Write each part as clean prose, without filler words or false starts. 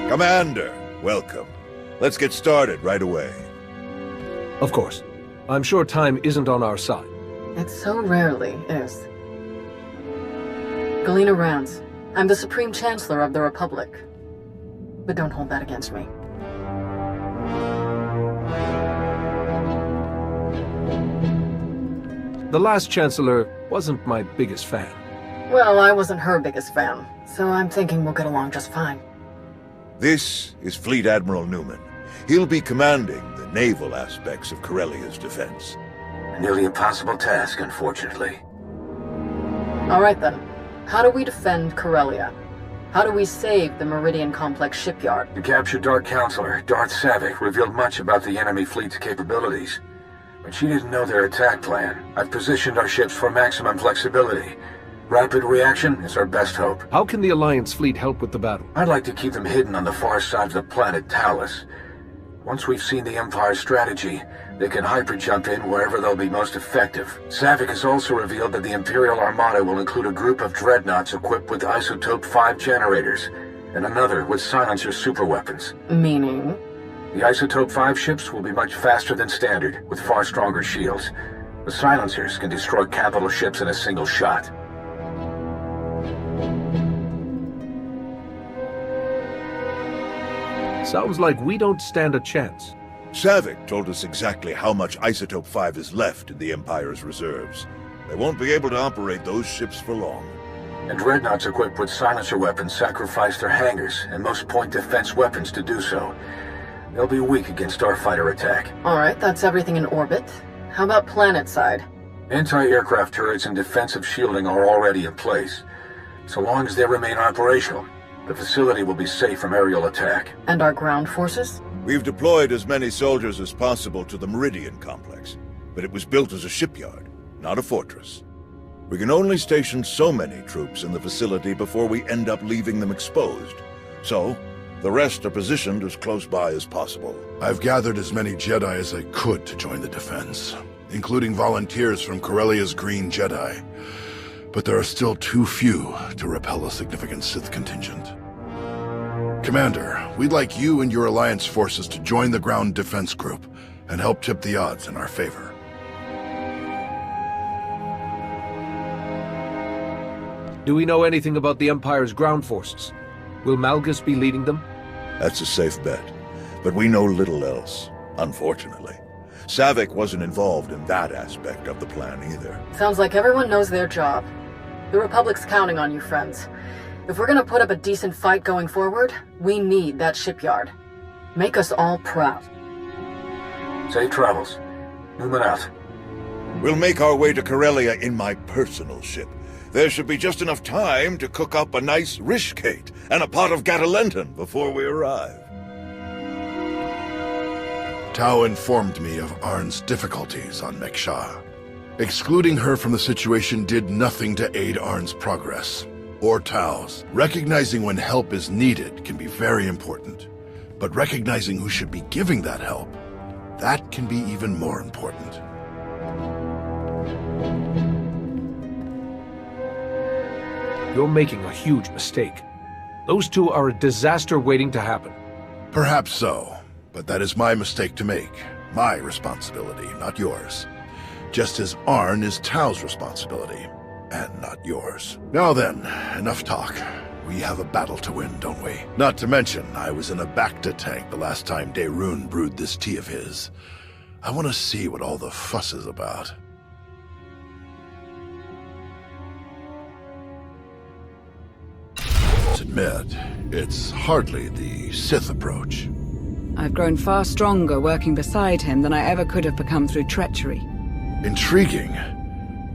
Commander, welcome. Let's get started right away. Of course. I'm sure time isn't on our side. It so rarely is. Galena Rance. I'm the Supreme Chancellor of the Republic. But don't hold that against me. The last Chancellor wasn't my biggest fan. Well, I wasn't her biggest fan, so I'm thinking we'll get along just fine. This is Fleet Admiral Newman. He'll be commanding the naval aspects of Corellia's defense. A nearly impossible task, unfortunately. All right then. How do we defend Corellia? How do we save the Meridian Complex shipyard? The captured Dark Counselor, Darth Savick, revealed much about the enemy fleet's capabilities. But she didn't know their attack plan. I've positioned our ships for maximum flexibility. Rapid reaction is our best hope. How can the Alliance fleet help with the battle? I'd like to keep them hidden on the far side of the planet Talos. Once we've seen the Empire's strategy, they can hyper-jump in wherever they'll be most effective. Savick has also revealed that the Imperial Armada will include a group of dreadnoughts equipped with Isotope 5 generators, and another with silencer superweapons. Meaning? The Isotope 5 ships will be much faster than standard, with far stronger shields. The silencers can destroy capital ships in a single shot. Sounds like we don't stand a chance. Savick told us exactly how much Isotope 5 is left in the Empire's reserves. They won't be able to operate those ships for long. And dreadnoughts equipped with silencer weapons sacrifice their hangars and most point defense weapons to do so. They'll be weak against starfighter attack. Alright, that's everything in orbit. How about planet side? Anti-aircraft turrets and defensive shielding are already in place. So long as they remain operational, the facility will be safe from aerial attack. And our ground forces? We've deployed as many soldiers as possible to the Meridian complex, but it was built as a shipyard, not a fortress. We can only station so many troops in the facility before we end up leaving them exposed. So, the rest are positioned as close by as possible. I've gathered as many Jedi as I could to join the defense, including volunteers from Corellia's Green Jedi. But there are still too few to repel a significant Sith contingent. Commander, we'd like you and your Alliance forces to join the ground defense group and help tip the odds in our favor. Do we know anything about the Empire's ground forces? Will Malgus be leading them? That's a safe bet, but we know little else, unfortunately. Savick wasn't involved in that aspect of the plan either. Sounds like everyone knows their job. The Republic's counting on you, friends. If we're gonna put up a decent fight going forward, we need that shipyard. Make us all proud. Safe travels. Newman out. We'll make our way to Corellia in my personal ship. There should be just enough time to cook up a nice rishkate and a pot of Gatalenton before we arrive. Tao informed me of Arn's difficulties on Meksha. Excluding her from the situation did nothing to aid Arn's progress, or Tao's. Recognizing when help is needed can be very important, but recognizing who should be giving that help, that can be even more important. You're making a huge mistake. Those two are a disaster waiting to happen. Perhaps so, but that is my mistake to make. My responsibility, not yours. Just as Arn is Tao's responsibility, and not yours. Now then, enough talk. We have a battle to win, don't we? Not to mention, I was in a Bacta tank the last time Daerun brewed this tea of his. I want to see what all the fuss is about. Let's admit, it's hardly the Sith approach. I've grown far stronger working beside him than I ever could have become through treachery. Intriguing.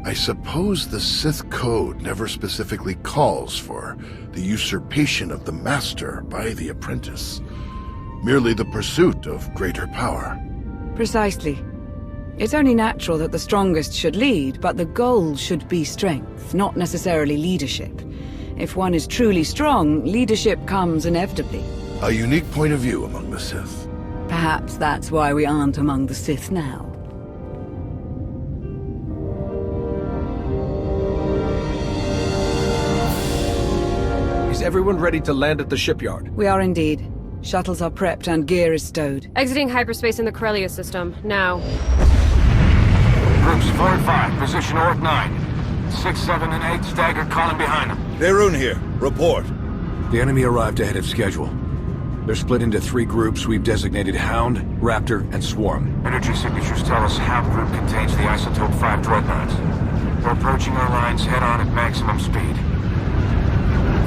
I suppose the Sith Code never specifically calls for the usurpation of the Master by the apprentice. Merely the pursuit of greater power. Precisely. It's only natural that the strongest should lead, but the goal should be strength, not necessarily leadership. If one is truly strong, leadership comes inevitably. A unique point of view among the Sith. Perhaps that's why we aren't among the Sith now. Is everyone ready to land at the shipyard? We are indeed. Shuttles are prepped and gear is stowed. Exiting hyperspace in the Corellia system, now. Groups 4 and 5, position Orc 9. 6, 7, and 8 staggered column behind them. Beirun here. Report. The enemy arrived ahead of schedule. They're split into 3 groups we've designated Hound, Raptor, and Swarm. Energy signatures tell us Hound group contains the Isotope 5 dreadnoughts. We're approaching our lines head-on at maximum speed.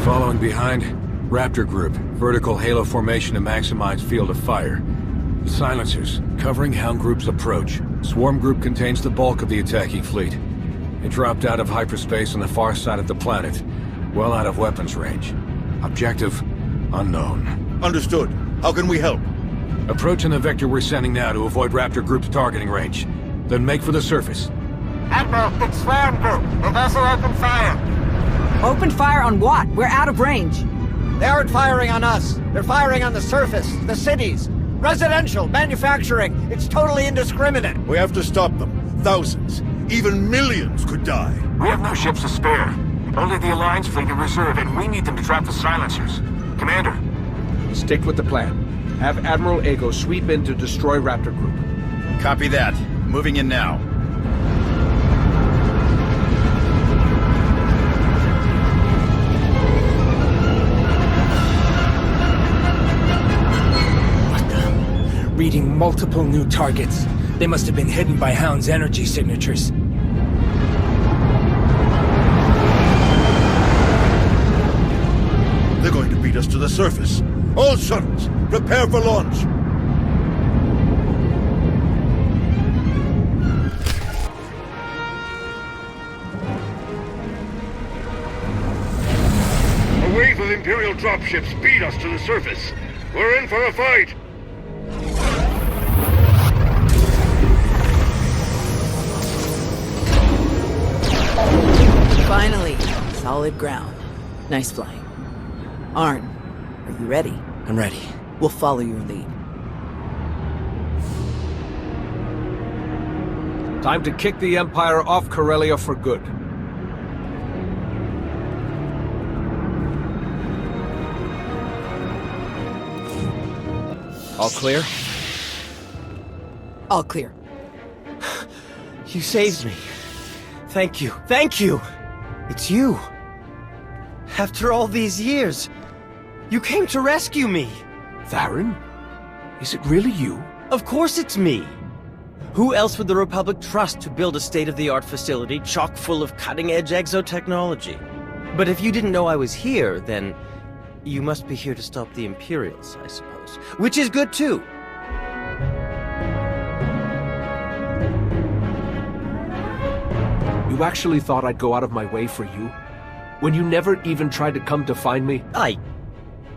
Following behind, Raptor group, vertical halo formation to maximize field of fire. Silencers, covering Hound group's approach. Swarm group contains the bulk of the attacking fleet. It dropped out of hyperspace on the far side of the planet, well out of weapons range. Objective, unknown. Understood. How can we help? Approaching the vector we're sending now to avoid Raptor group's targeting range. Then make for the surface. Admiral, it's Swarm Group. The vessel opened fire. Open fire on what? We're out of range. They aren't firing on us. They're firing on the surface, the cities. Residential, manufacturing. It's totally indiscriminate. We have to stop them. Thousands, even millions could die. We have no ships to spare. Only the Alliance fleet in reserve, and we need them to drop the silencers. Commander. Stick with the plan. Have Admiral Ego sweep in to destroy Raptor Group. Copy that. Moving in now. Reading multiple new targets. They must have been hidden by Hound's energy signatures. They're going to beat us to the surface. All shuttles, prepare for launch. A wave of Imperial dropships beat us to the surface. We're in for a fight. Finally, solid ground. Nice flying. Arn, are you ready? I'm ready. We'll follow your lead. Time to kick the Empire off Corellia for good. All clear? All clear. You saved me. Thank you. Thank you! It's you. After all these years, you came to rescue me. Theron? Is it really you? Of course it's me. Who else would the Republic trust to build a state-of-the-art facility chock full of cutting-edge exotechnology? But if you didn't know I was here, then you must be here to stop the Imperials, I suppose. Which is good too. You actually thought I'd go out of my way for you? When you never even tried to come to find me?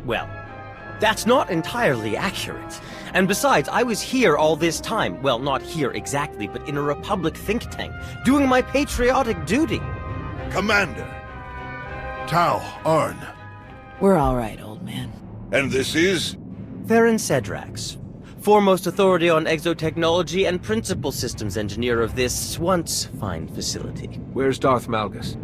Well, that's not entirely accurate. And besides, I was here all this time. Well, not here exactly, but in a Republic think tank, doing my patriotic duty. Commander. Tau, Arn. We're all right, old man. And this is? Theron Cedrax, foremost authority on exotechnology and principal systems engineer of this once fine facility. Where's Darth Malgus?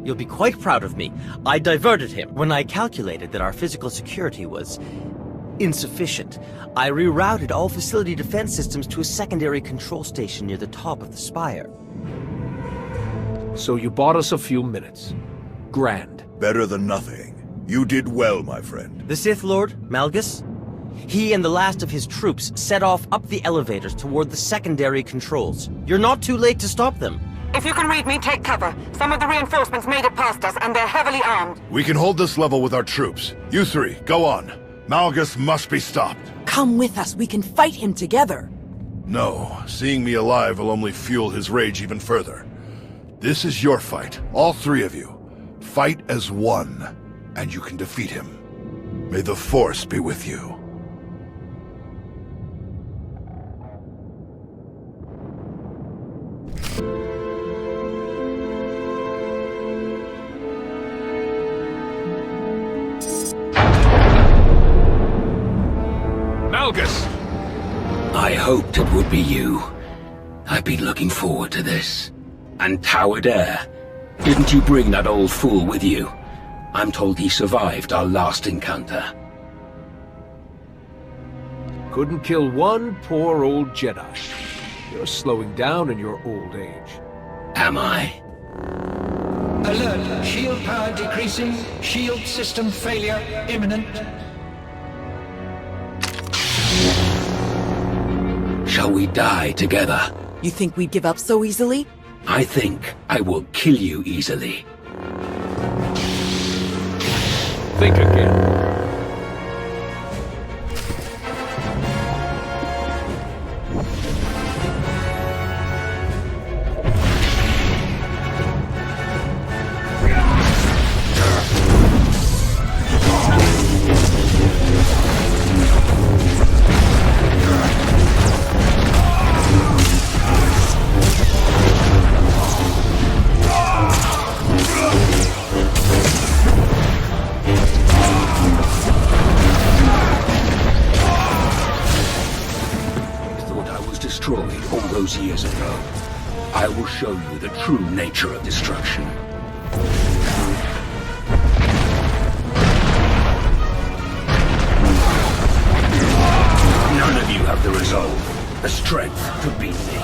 You'll be quite proud of me. I diverted him when I calculated that our physical security was insufficient. I rerouted all facility defense systems to a secondary control station near the top of the spire. So you bought us a few minutes. Grand. Better than nothing. You did well, my friend. The Sith Lord, Malgus? He and the last of his troops set off up the elevators toward the secondary controls. You're not too late to stop them. If you can read me, take cover. Some of the reinforcements made it past us, and they're heavily armed. We can hold this level with our troops. You 3, go on. Malgus must be stopped. Come with us. We can fight him together. No, seeing me alive will only fuel his rage even further. This is your fight, all 3 of you. Fight as one, and you can defeat him. May the Force be with you. Malgus! I hoped it would be you. I've been looking forward to this. And Tau Adair. Didn't you bring that old fool with you? I'm told he survived our last encounter. Couldn't kill one poor old Jedi. You're slowing down in your old age. Am I? Alert! Shield power decreasing. Shield system failure imminent. Shall we die together? You think we'd give up so easily? I think I will kill you easily. Think again. Destroyed all those years ago. I will show you the true nature of destruction. None of you have the resolve, the strength to beat me.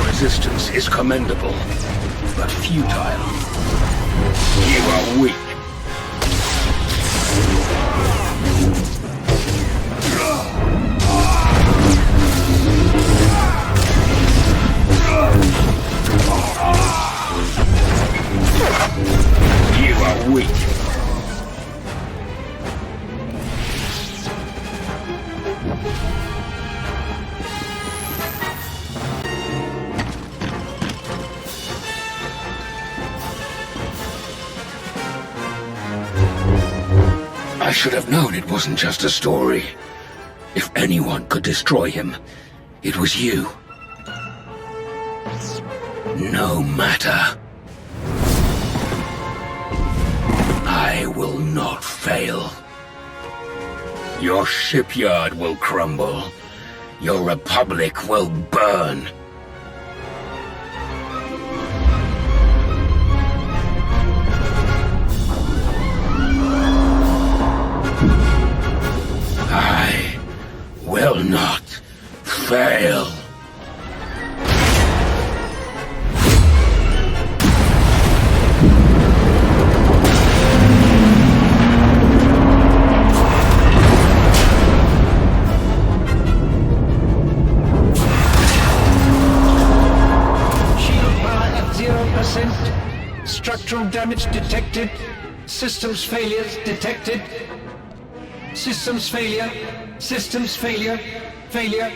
Resistance is commendable, but futile. You are weak. You are weak. I should have known it wasn't just a story. If anyone could destroy him, it was you. No matter. I will not fail. Your shipyard will crumble. Your republic will burn. I will not fail. Shield power at 0%. Structural damage detected. Systems failures detected. Systems failure. Systems failure. Failure.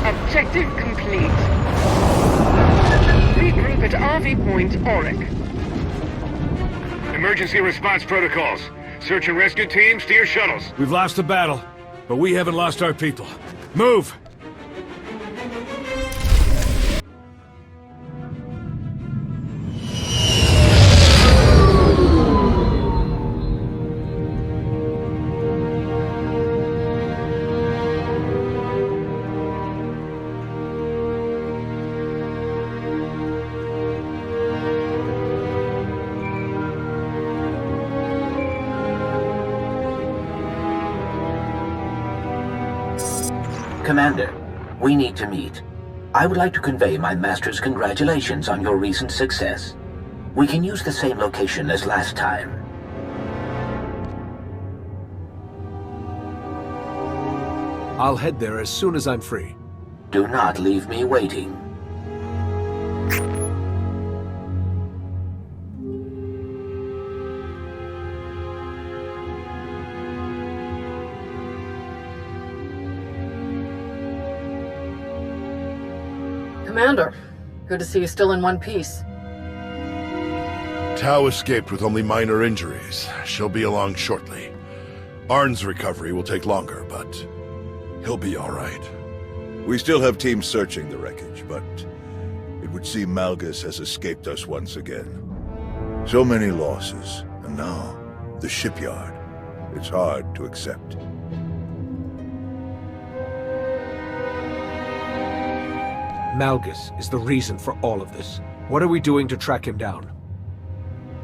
Objective complete. Regroup at RV Point, Auric. Emergency response protocols. Search and rescue teams to your shuttles. We've lost the battle, but we haven't lost our people. Move! Commander, we need to meet. I would like to convey my master's congratulations on your recent success. We can use the same location as last time. I'll head there as soon as I'm free. Do not leave me waiting. Commander, good to see you still in one piece. Tau escaped with only minor injuries. She'll be along shortly. Arn's recovery will take longer, but he'll be all right. We still have teams searching the wreckage, but it would seem Malgus has escaped us once again. So many losses, and now the shipyard. It's hard to accept. Malgus is the reason for all of this. What are we doing to track him down?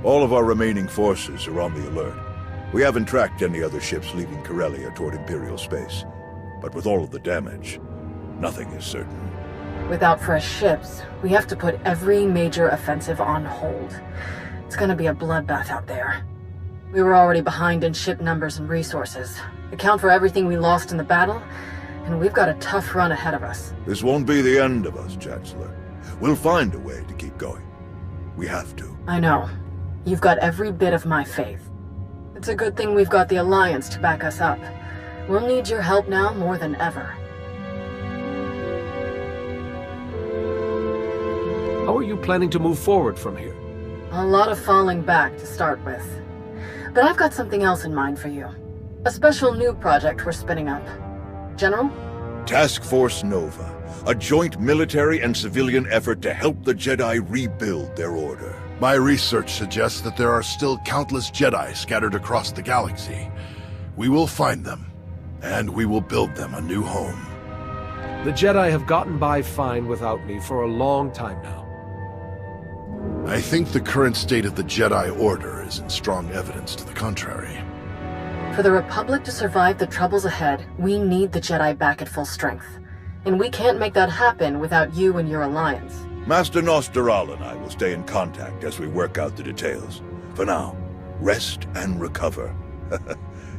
All of our remaining forces are on the alert. We haven't tracked any other ships leaving Corellia toward Imperial space. But with all of the damage, nothing is certain. Without fresh ships, we have to put every major offensive on hold. It's gonna be a bloodbath out there. We were already behind in ship numbers and resources. Account for everything we lost in the battle, and we've got a tough run ahead of us. This won't be the end of us, Chancellor. We'll find a way to keep going. We have to. I know. You've got every bit of my faith. It's a good thing we've got the Alliance to back us up. We'll need your help now more than ever. How are you planning to move forward from here? A lot of falling back to start with. But I've got something else in mind for you. A special new project we're spinning up. General? Task Force Nova. A joint military and civilian effort to help the Jedi rebuild their order. My research suggests that there are still countless Jedi scattered across the galaxy. We will find them, and we will build them a new home. The Jedi have gotten by fine without me for a long time now. I think the current state of the Jedi Order is in strong evidence to the contrary. For the Republic to survive the troubles ahead, we need the Jedi back at full strength. And we can't make that happen without you and your Alliance. Master Nosteral and I will stay in contact as we work out the details. For now, rest and recover.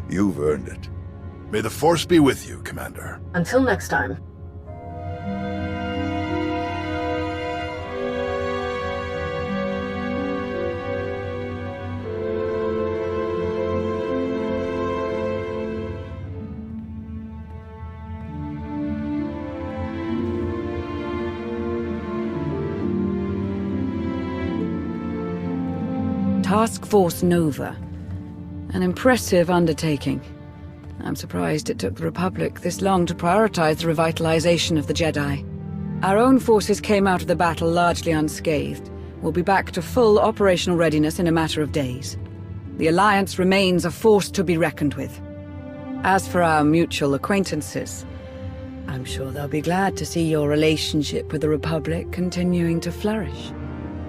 You've earned it. May the Force be with you, Commander. Until next time. Task Force Nova. An impressive undertaking. I'm surprised it took the Republic this long to prioritize the revitalization of the Jedi. Our own forces came out of the battle largely unscathed. We'll be back to full operational readiness in a matter of days. The Alliance remains a force to be reckoned with. As for our mutual acquaintances, I'm sure they'll be glad to see your relationship with the Republic continuing to flourish.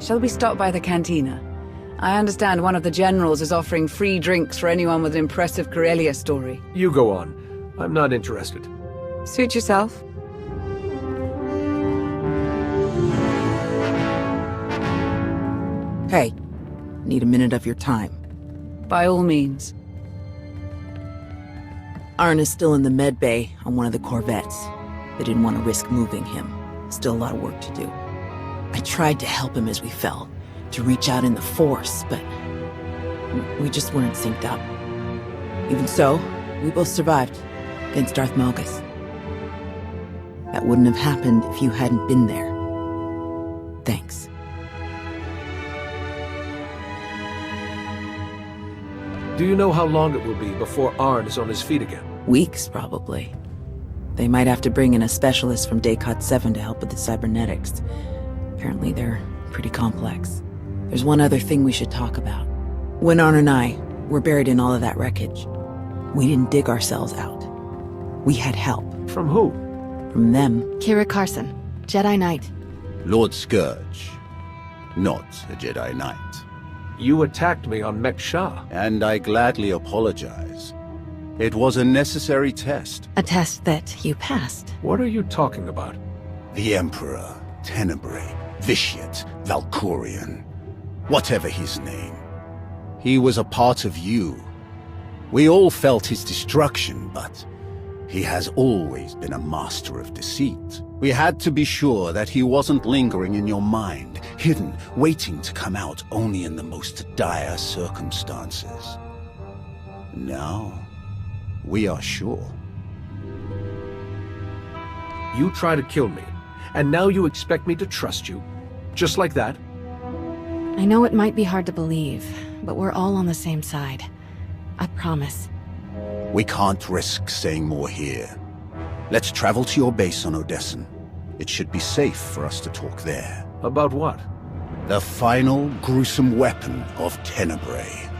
Shall we stop by the cantina? I understand one of the generals is offering free drinks for anyone with an impressive Corellia story. You go on. I'm not interested. Suit yourself. Hey, need a minute of your time. By all means. Arn is still in the med bay on one of the corvettes. They didn't want to risk moving him. Still a lot of work to do. I tried to help him as we fell, to reach out in the Force, but we just weren't synced up. Even so, we both survived against Darth Malgus. That wouldn't have happened if you hadn't been there. Thanks. Do you know how long it will be before Arn is on his feet again? Weeks, probably. They might have to bring in a specialist from Daycot 7 to help with the cybernetics. Apparently they're pretty complex. There's one other thing we should talk about. When Arn and I were buried in all of that wreckage, we didn't dig ourselves out. We had help. From who? From them. Kira Carson, Jedi Knight. Lord Scourge, not a Jedi Knight. You attacked me on Mek Shah. And I gladly apologize. It was a necessary test. A test that you passed. What are you talking about? The Emperor, Tenebrae, Vitiate, Valkorion, whatever his name. He was a part of you. We all felt his destruction, but he has always been a master of deceit. We had to be sure that he wasn't lingering in your mind, hidden, waiting to come out only in the most dire circumstances. Now, we are sure. You try to kill me, And now you expect me to trust you? Just like that? I know it might be hard to believe, but we're all on the same side. I promise. We can't risk staying more here. Let's travel to your base on Odessen. It should be safe for us to talk there. About what? The final gruesome weapon of Tenebrae.